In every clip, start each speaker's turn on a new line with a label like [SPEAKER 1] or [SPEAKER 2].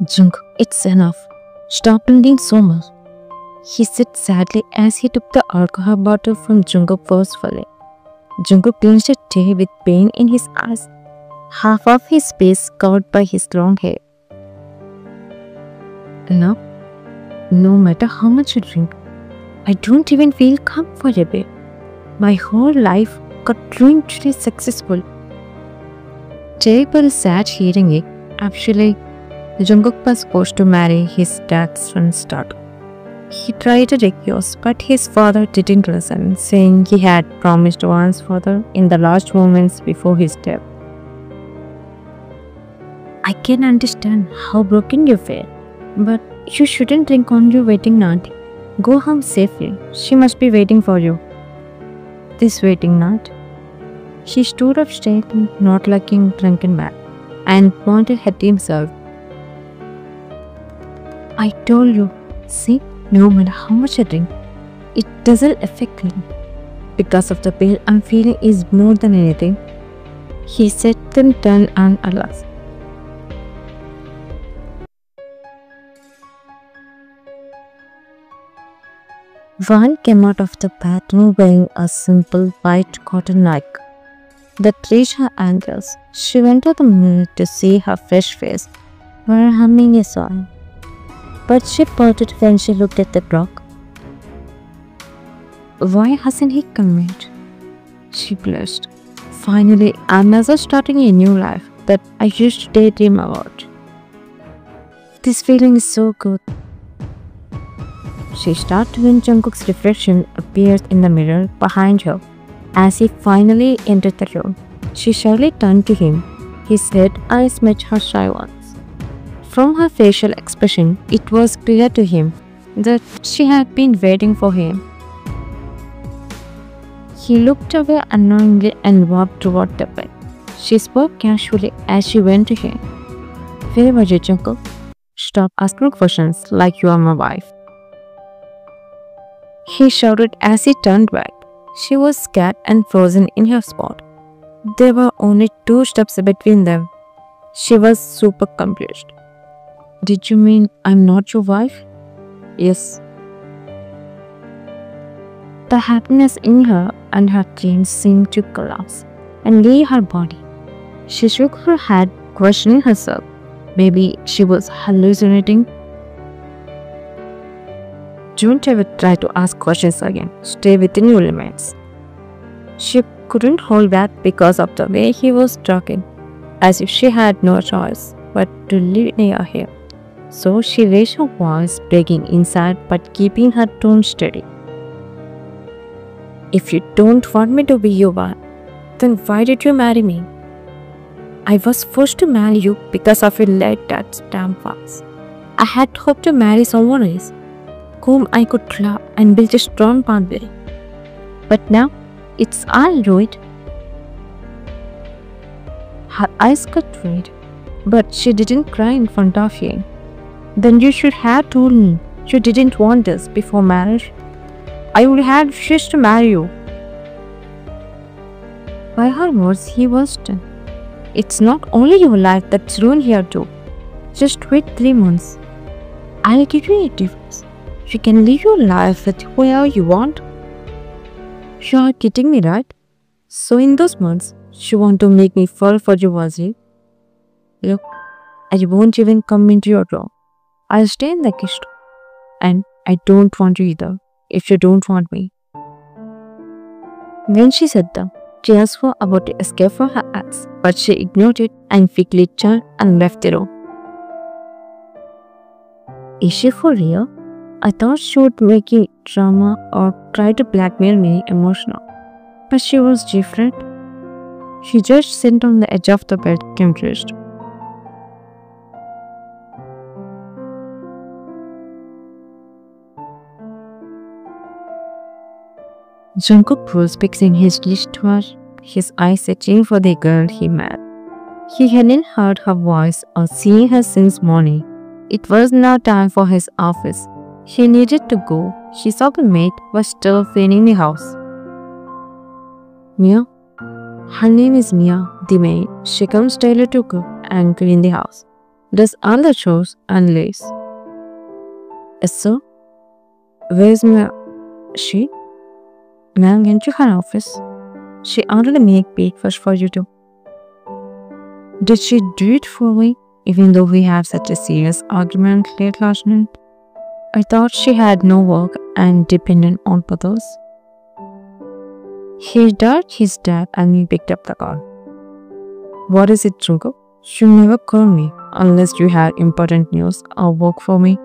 [SPEAKER 1] Jungkook, it's enough. Stop drinking so much. He said sadly as he took the alcohol bottle from Jungkook forcefully. Jungkook clinched a tear with pain in his eyes, half of his face covered by his long hair. Now, no matter how much you drink, I don't even feel comfortable. My whole life got ruined today successful. Terrible is sad hearing it. Actually, Jungkook was supposed to marry his dad's friend's daughter. He tried to refuse, but his father didn't listen, saying he had promised one's father in the last moments before his death. I can understand how broken you feel, but you shouldn't drink on your wedding night. Go home safely. She must be waiting for you. This wedding night. He stood up straightly, not looking drunken man, and pointed at himself. I told you, see, no matter how much I drink, it doesn't affect me. Because of the pain I'm feeling is more than anything. He said, then turned and alas. Van came out of the bathroom wearing a simple white cotton night that reached her ankles. She went to the mirror to see her fresh face while humming a song. But she pouted when she looked at the clock. Why hasn't he come yet? She blushed. Finally, I'm also starting a new life that I used to daydream about. This feeling is so good. She started when Jungkook's reflection appeared in the mirror behind her. As he finally entered the room, she shyly turned to him. His red eyes met her shy ones. From her facial expression, it was clear to him that she had been waiting for him. He looked away unknowingly and walked toward the bed. She spoke casually as she went to him. Where were you, Jungkook? Stop asking questions like you are my wife. He shouted as he turned back. She was scared and frozen in her spot. There were only 2 steps between them. She was super confused. Did you mean I'm not your wife? Yes. The happiness in her and her dreams seemed to collapse and leave her body. She shook her head, questioning herself. Maybe she was hallucinating. Don't ever try to ask questions again. Stay within your limits. She couldn't hold back because of the way he was talking, as if she had no choice but to live near him. So she raised her voice, breaking inside but keeping her tone steady. If you don't want me to be your wife, then why did you marry me? I was forced to marry you because of your late dad's damn fast. I had hoped to marry someone else, whom I could love and build a strong bond with. But now, it's all ruined. Her eyes got red, but she didn't cry in front of him. Then you should have told me you didn't want this before marriage. I would have wished to marry you. By her words, he was done. It's not only your life that's ruined here too. Just wait 3 months. I'll give you a divorce. You can live your life with whoever you want. You are kidding me, right? So in those months, you want to make me fall for you, was it? Look, I won't even come into your room. I'll stay in the kitchen. And I don't want you either, if you don't want me. When she said that, tears were about to escape from her eyes, but she ignored it and quickly turned and left the room. Is she for real? I thought she would make a drama or try to blackmail me emotional. But she was different. She just sat on the edge of the bed, confused. Jungkook was fixing his wristwatch, his eyes searching for the girl he met. He hadn't heard her voice or seen her since morning. It was now time for his office. He needed to go. His mate was still cleaning the house. Mia? Her name is Mia, the maid. She comes daily to cook and clean the house. does all the chores and lays. Yes, sir. Where's my she? Ma'am went to her office. She already made breakfast for you too. Did she do it for me, even though we had such a serious argument late last night? I thought she had no work and depended on others. He dialed his dad and he picked up the call. What is it, Junko? You never call me unless you have important news or work for me.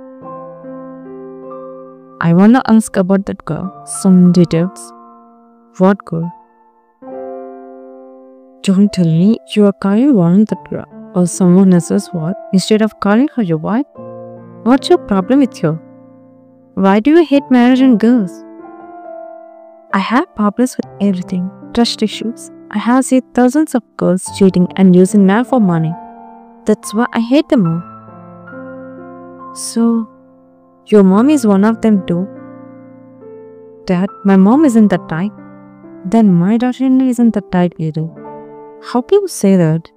[SPEAKER 1] I wanna ask about that girl. Some details. What girl? Don't tell me you are calling one that girl or someone else's wife instead of calling her your wife. What's your problem with her? Why do you hate marriage and girls? I have problems with everything. Trust issues. I have seen thousands of girls cheating and using men for money. That's why I hate them all. So, your mom is one of them too? Dad, my mom isn't that type. Then my daughter isn't that type either. How can you say that?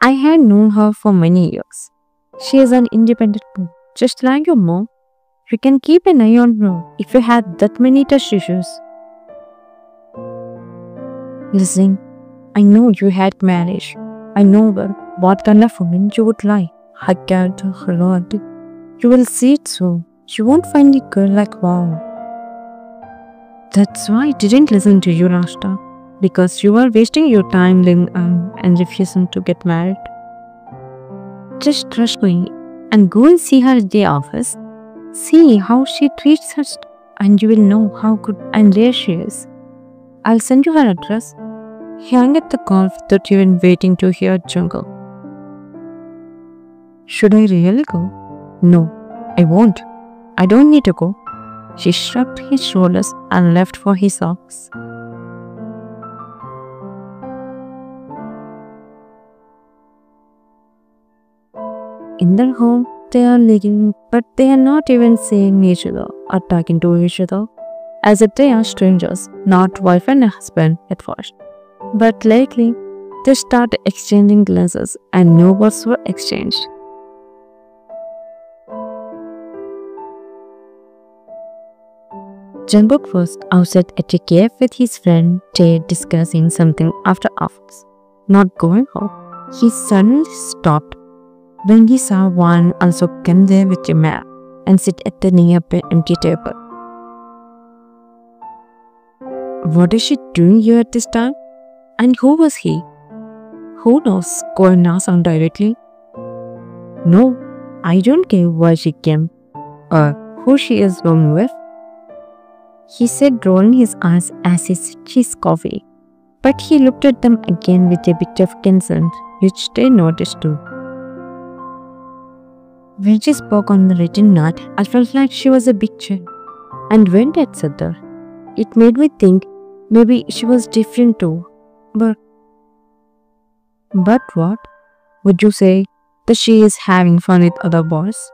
[SPEAKER 1] I had known her for many years. She is an independent woman, just like your mom. You can keep an eye on her if you had that many trust issues. Listen, I know you had marriage. I know well what kind of woman you would like. I cared her a lot. You will see it soon. You won't find a girl like wow. That's why I didn't listen to you last time. Because you were wasting your time living and refusing to get married. Just trust me and go and see her at the office. See how she treats her and you will know how good and rare she is. I'll send you her address. He hung up the call without even waiting to hear Jungle. Should I really go? No, I won't. I don't need to go. She shrugged his shoulders and left for his office. In their home, they are living, but they are not even seeing each other or talking to each other, as if they are strangers, not wife and husband at first. But lately, they start exchanging glances and no words were exchanged. Jungkook was outside at a cave with his friend Tae discussing something after office. Not going home, he suddenly stopped when he saw one also come there with a map and sit at the nearby empty table. What is she doing here at this time? And who was he? Who knows? Go and ask her directly. No, I don't care why she came or who she is going with, he said, rolling his eyes as he sipped his coffee. But he looked at them again with a bit of concern, which they noticed too. When she spoke on the written note, I felt like she was a big child. And when Dad said that, it made me think maybe she was different too. But what? Would you say that she is having fun with other boys?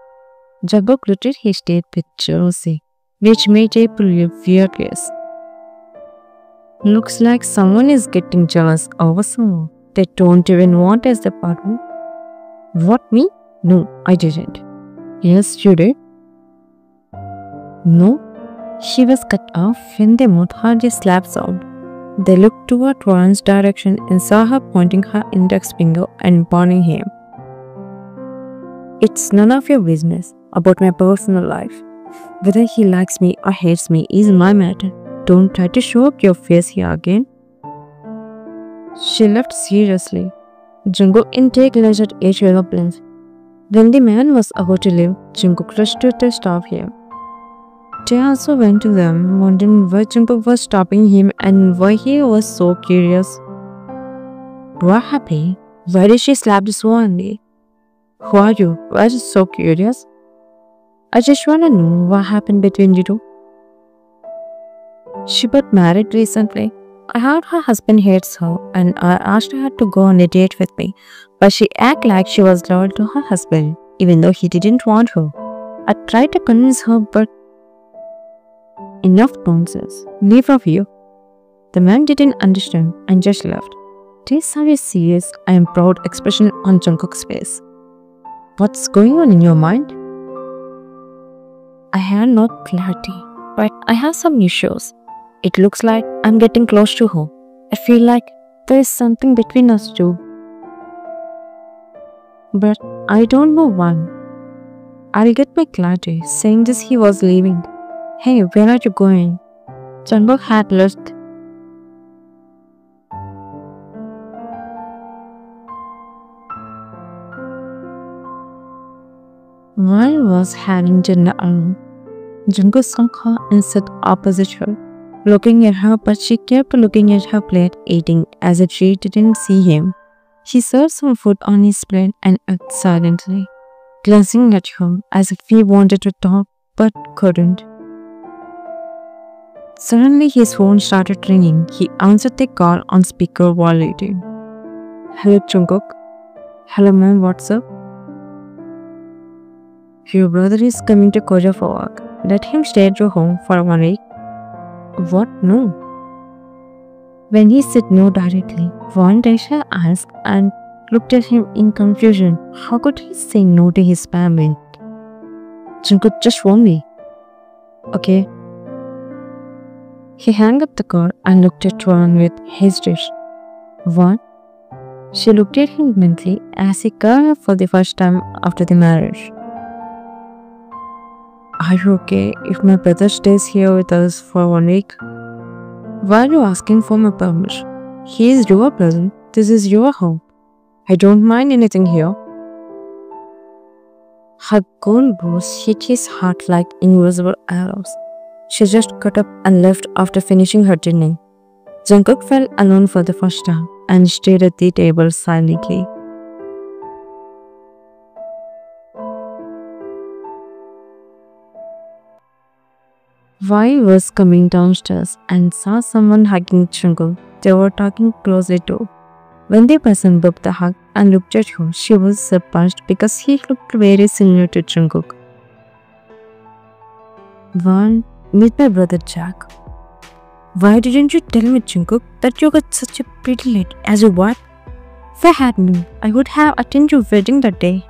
[SPEAKER 1] Jungkook looked at his dad with jealousy, which made April furious. Looks like someone is getting jealous over someone they don't even want as their partner. What, me? No, I didn't. Yes, you did. No. She was cut off when they both heard a slap sound. They looked toward Warren's direction and saw her pointing her index finger and warning him. It's none of your business about my personal life. Whether he likes me or hates me is my matter. Don't try to show up your face here again. She left seriously. Jungkook and Tae glanced at each other blankly. When the man was about to leave, Jungkook rushed to stop him. Tae also went to them, wondering why Jungkook was stopping him and why he was so curious. What happened? Why did she slap this one? Who are you? Why are you so curious? I just want to know what happened between you two. She got married recently. I heard her husband hates her and I asked her to go on a date with me, but she acted like she was loyal to her husband, even though he didn't want her. I tried to convince her, but enough nonsense. Leave her here. The man didn't understand and just left. noticed a very serious and proud expression on Jungkook's face. What's going on in your mind? I have no clarity, but I have some issues. It looks like I'm getting close to home. I feel like there is something between us two. But I don't know when. I'll get my clarity. Saying this, he was leaving. Hey, where are you going? Jungkook had left. While was having dinner alone, Jungkook saw her and sat opposite her, looking at her, but she kept looking at her plate, eating as if she didn't see him. She served some food on his plate and ate silently, glancing at him as if he wanted to talk but couldn't. Suddenly, his phone started ringing. He answered the call on speaker while eating. Hello, Jungkook. Hello, ma'am. What's up? Your brother is coming to Korea for work. Let him stay at your home for 1 week. What? No. When he said no directly, Daisha asked and looked at him in confusion. How could he say no to his family? Jungkook, just 1 week. Okay. He hung up the call and looked at Won with hesitation. What? She looked at him mentally as he called her for the first time after the marriage. Are you okay if my brother stays here with us for 1 week? Why are you asking for my permission? He is your brother. This is your home. I don't mind anything here. Her cold words hit his heart like invisible arrows. She just got up and left after finishing her dinner. Jungkook felt alone for the first time and stayed at the table silently. Vi was coming downstairs and saw someone hugging Jungkook. They were talking closely too. When the person broke the hug and looked at him, she was surprised because he looked very similar to Jungkook. One, meet my brother Jack. Why didn't you tell me, Jungkook, that you got such a pretty lady as your wife? If I had known, I would have attended your wedding that day.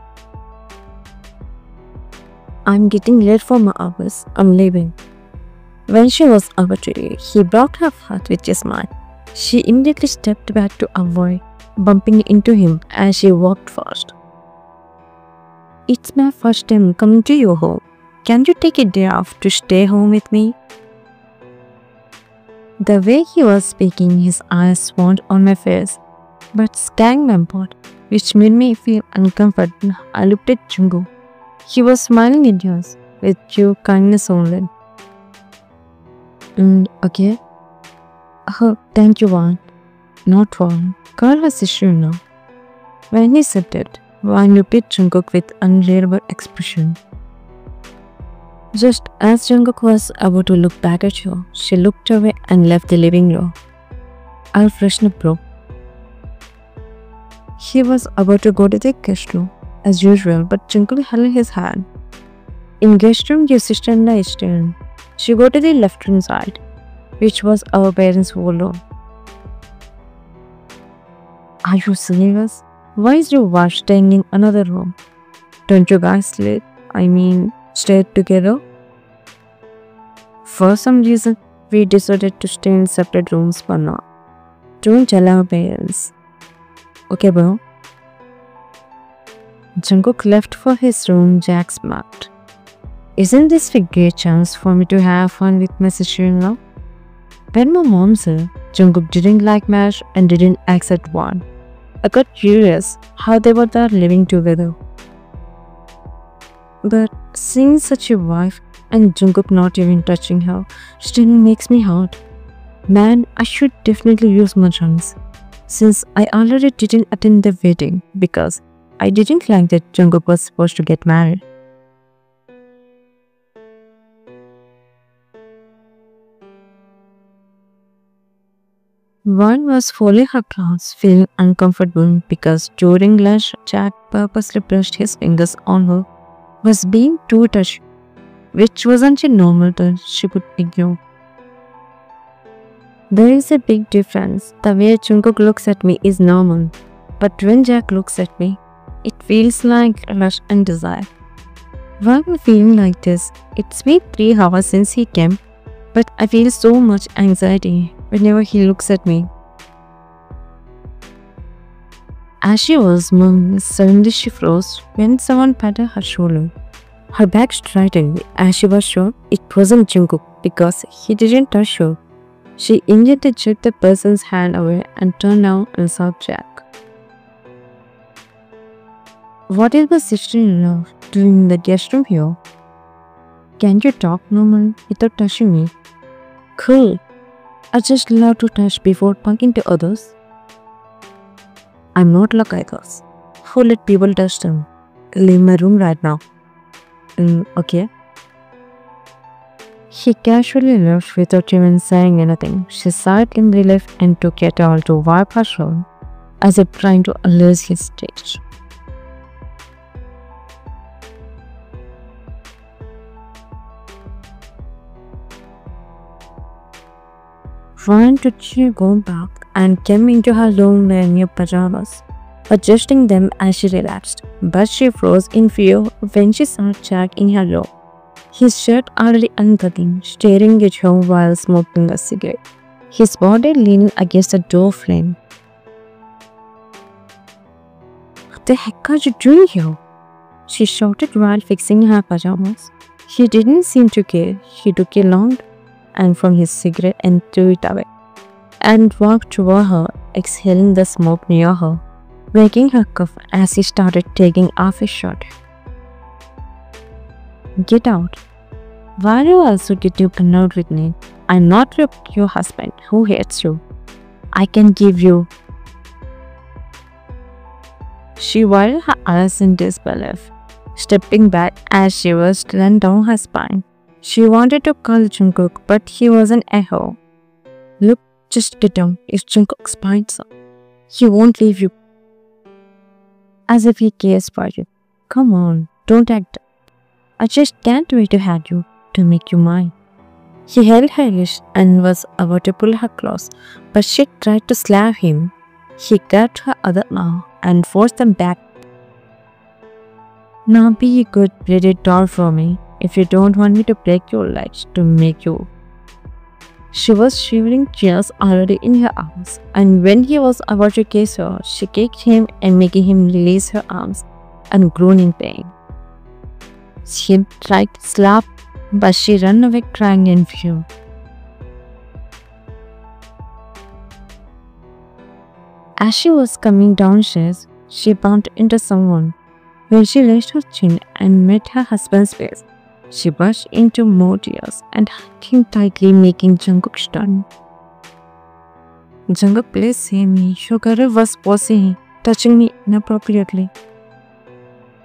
[SPEAKER 1] I'm getting late for my office. I'm leaving. When she was about to leave, he brought her heart with a smile. She immediately stepped back to avoid bumping into him as she walked fast. It's my first time coming to your home. Can you take a day off to stay home with me? The way he was speaking, his eyes swarmed on my face, but scanning my body, which made me feel uncomfortable. I looked at Jungkook. He was smiling at us with pure kindness only. Okay. Oh, thank you, Won. Not Won. Call her sister-in-law. When he said it, Won looked at Jungkook with unreadable expression. Just as Jungkook was about to look back at her, she looked away and left the living room. I'll freshen up, bro. He was about to go to the guest room, as usual, but Jungkook held his hand. In guest room, your sister-in-law is staying. She go to the left-hand side, which was our parents' room. Are you serious? Why is your wife staying in another room? Don't you guys stay together? For some reason, we decided to stay in separate rooms for now. Don't tell our parents. Okay, bro? Jungkook left for his room. Jack smirked. Isn't this a great chance for me to have fun with my sister-in-law? When my mom said Jungkook didn't like marriage and didn't accept one, I got curious how they were there living together. But seeing such a wife and Jungkook not even touching her still makes me hurt. Man, I should definitely use my chance, since I already didn't attend the wedding because I didn't like that Jungkook was supposed to get married. One was folding her clothes, feeling uncomfortable because during lunch, Jack purposely brushed his fingers on her, was being too touchy, which wasn't a normal touch she could ignore. There is a big difference. The way Jungkook looks at me is normal, but when Jack looks at me, it feels like rush and desire. Why am I feeling like this? It's been 3 hours since he came, but I feel so much anxiety whenever he looks at me. As she was moving, suddenly she froze when someone patted her shoulder. Her back straightened as she was sure it wasn't Jungkook because he didn't touch her. She immediately jerked the person's hand away and turned around and saw Jack. What is my sister-in-law doing in the guest room here? Can you talk normal without touching me? Cool. I just love to touch before talking to others. I'm not like others. Who let people touch them? Leave my room right now. Okay. He casually left without even saying anything. She sighed in relief and took a towel to wipe her shoulder, as if trying to allure his stage. Ryan took her go back and came into her room wearing new pajamas, adjusting them as she relaxed. But she froze in fear when she saw Jack in her room, his shirt already unbuttoned, staring at her while smoking a cigarette, his body leaning against the door frame. What the heck are you doing here? She shouted while fixing her pajamas. He didn't seem to care. He took a long and from his cigarette and threw it away, and walked toward her, exhaling the smoke near her, making her cough as he started taking off his shirt. Get out. Why are you also getting annoyed with me? I'm not your husband who hates you. I can give you. She widened her eyes in disbelief, stepping back as she was run down her spine. She wanted to call Jungkook, but he wasn't at her. Look, just get down. It's Jungkook's spines up. He won't leave you. As if he cares for you. Come on, don't act. I just can't wait to have you, to make you mine. He held her wrist and was about to pull her close, but she tried to slap him. He grabbed her other arm and forced them back. Now be a good pretty doll for me. If you don't want me to break your legs to make you. She was shivering tears already in her arms, and when he was about to kiss her, she kicked him and making him release her arms and groan in pain. She tried to slap, but she ran away crying in fear. As she was coming downstairs, she bumped into someone. When she raised her chin and met her husband's face, she burst into more tears and hugged him tightly, making Jungkook stunned. Jungkook, please save me. Shogara was posing, touching me inappropriately.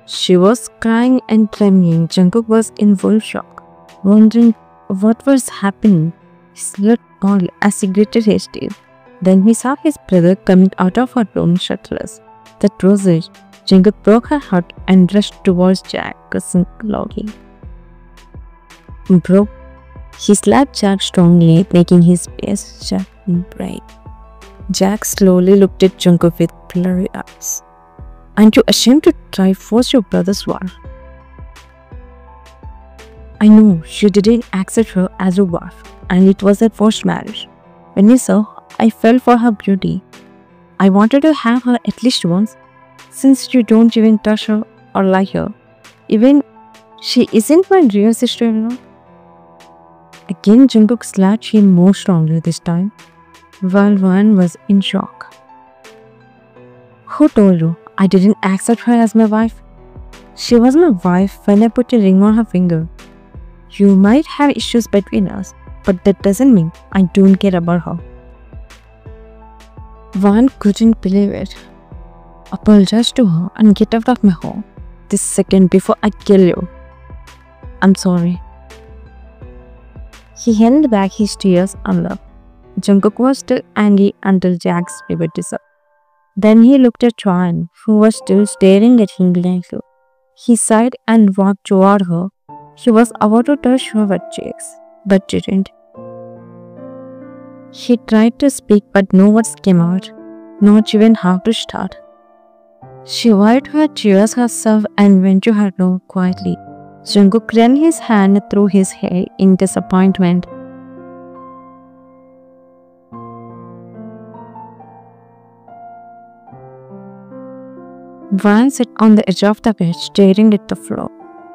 [SPEAKER 1] She was crying and trembling. Jungkook was in full shock, wondering what was happening. He looked all as he gritted his teeth. Then he saw his brother coming out of her room shirtless. That was it. Jungkook broke her heart and rushed towards Jack, kissing loudly. Bro, he slapped Jack strongly, making his face shut and break. Jack slowly looked at Jungkook with blurry eyes. Aren't you ashamed to try force your brother's wife? I know you didn't accept her as your wife, and it was a forced marriage. When you saw, I fell for her beauty. I wanted to have her at least once, since you don't even touch her or like her. Even she isn't my real sister-in-law. Again, Jungkook slapped him more strongly this time, while Ryan was in shock. Who told you I didn't accept her as my wife? She was my wife when I put a ring on her finger. You might have issues between us, but that doesn't mean I don't care about her. Ryan couldn't believe it. Apologize to her and get out of my home this second before I kill you. I'm sorry. He held back his tears and laughed. Jungkook was still angry until Jack's baby disappeared. Then he looked at Ryan, who was still staring at him blankly. He sighed and walked toward her. He was about to touch her wet cheeks, but didn't. He tried to speak, but no words came out, not even how to start. She wiped her tears herself and went to her room quietly. Jungkook ran his hand through his hair in disappointment. Van sat on the edge of the bed, staring at the floor.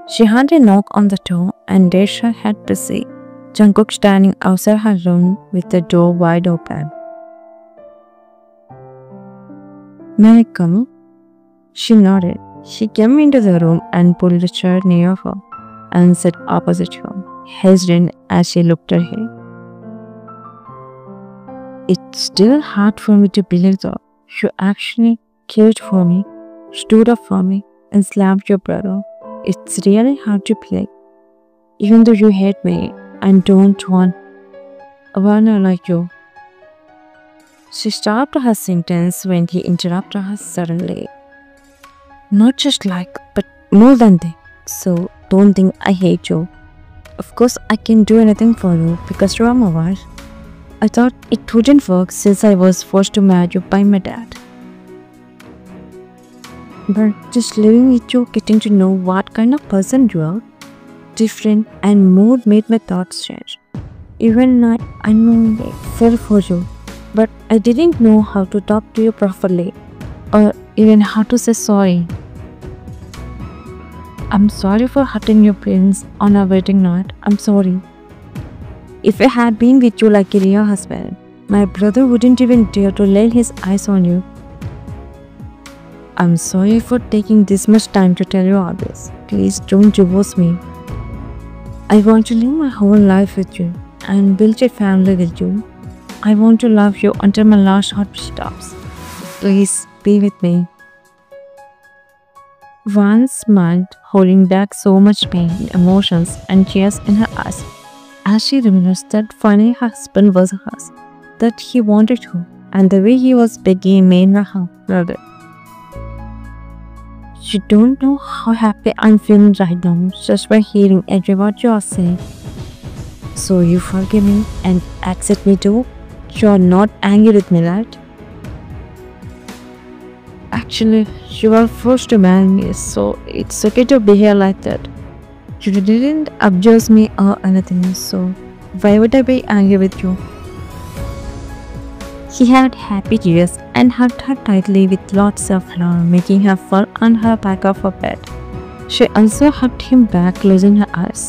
[SPEAKER 1] She heard a knock on the door and raised her head to see Jungkook standing outside her room with the door wide open. "May I come?" She nodded. He came into the room and pulled a chair near her and sat opposite her, hesitant as she looked at him. "It's still hard for me to believe that you actually cared for me, stood up for me, and slapped your brother. It's really hard to believe. Even though you hate me and don't want a partner like you." She stopped her sentence when he interrupted her suddenly. "Not just like, but more than that. So don't think I hate you. Of course I can do anything for you because you are my wife. I thought it wouldn't work since I was forced to marry you by my dad. But just living with you, getting to know what kind of person you are, different and more, made my thoughts change. Even I know I fell for you, but I didn't know how to talk to you properly or even how to say sorry. I'm sorry for hurting your parents on our wedding night. I'm sorry. If I had been with you like a real husband, my brother wouldn't even dare to lay his eyes on you. I'm sorry for taking this much time to tell you all this. Please don't divorce me. I want to live my whole life with you and build a family with you. I want to love you until my last heart stops. Please be with me." Van smiled, holding back so much pain, emotions, and tears in her eyes as she realized that finally her husband was hers, that he wanted her, and the way he was begging made her brother. "You don't know how happy I'm feeling right now just by hearing every word you are saying. So you forgive me and accept me too? You are not angry with me, right? Actually, you were forced to marry me, so it's okay to behave like that. You didn't abuse me or anything, so why would I be angry with you?" He had happy tears and hugged her tightly with lots of love, making her fall on her back of her bed. She also hugged him back, closing her eyes.